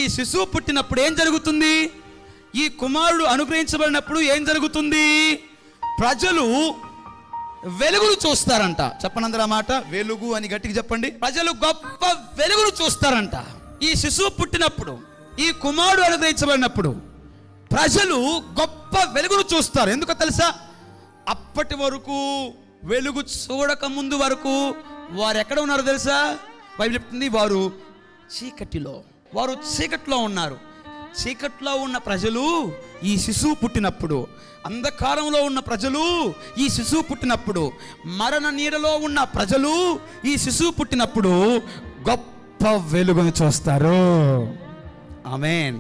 ఈ శిశువు పుట్టినప్పుడు ఏం జరుగుతుంది? ఈ కుమారుడు అనుగ్రహించబడినప్పుడు ఏం జరుగుతుంది? ప్రజలు వెలుగును చూస్తారంట. చెప్పండి అందరూ ఆ మాట, వెలుగు అని గట్టిగా చెప్పండి. ప్రజలు గొప్ప వెలుగును చూస్తారంట. ఈ శిశువు పుట్టినప్పుడు, ఈ కుమారుడు అనుగ్రహించబడినప్పుడు ప్రజలు గొప్ప వెలుగును చూస్తారు. ఎందుకో తెలుసా? అప్పటి వరకు వెలుగు చూడక ముందు వరకు వారు ఎక్కడ ఉన్నారో తెలుసా? బైబిల్ చెప్తుంది, వారు చీకట్లో ఉన్నారు. చీకట్లో ఉన్న ప్రజలు ఈ శిశువు పుట్టినప్పుడు, అంధకారంలో ఉన్న ప్రజలు ఈ శిశువు పుట్టినప్పుడు, మరణ నీడలో ఉన్న ప్రజలు ఈ శిశువు పుట్టినప్పుడు గొప్ప వెలుగును చూస్తారు. ఆమేన్.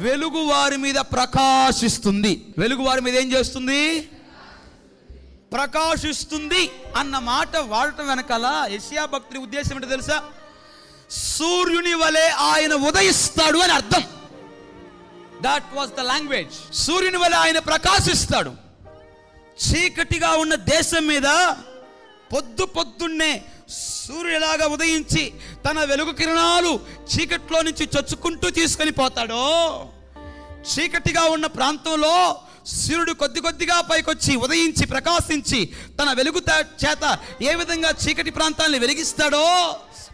వెలుగు వారి మీద ప్రకాశిస్తుంది. వెలుగు వారి మీద ఏం చేస్తుంది? ప్రకాశిస్తుంది అన్న మాట వాడటం వెనకాల యెషయా భక్తుడి ఉద్దేశం ఏంటో తెలుసా? సూర్యుని వలె ఆయన ఉదయిస్తాడు అని అర్థం. That was the language. సూర్యుని వలె ఆయన ప్రకాశిస్తాడు. చీకటిగా ఉన్న దేశం మీద పొద్దున్నే సూర్యులాగా ఉదయించి తన వెలుగు కిరణాలు చీకట్లో నుంచి చొచ్చుకుంటూ తీసుకొని పోతాడో, చీకటిగా ఉన్న ప్రాంతంలో సూర్యుడు కొద్దిగా పైకొచ్చి ఉదయించి ప్రకాశించి తన వెలుగు చేత ఏ విధంగా చీకటి ప్రాంతాన్ని వెలిగిస్తాడో,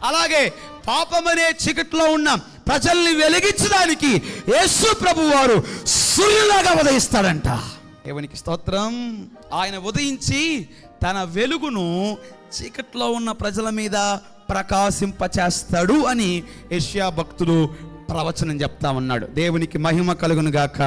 అలాగే పాపమనే చీకటిలో ఉన్న ప్రజల్ని వెలిగించడానికి యేసు ప్రభు వారు సూర్యులాగా ఉదయిస్తాడంట. దేవునికి స్తోత్రం. ఆయన ఉదయించి తన వెలుగును చీకట్లో ఉన్న ప్రజల మీద ప్రకాశింపచేస్తాడు అని యెషయా భక్తుడు ప్రవచనం చెప్తా ఉన్నాడు. దేవునికి మహిమ కలుగును గాక.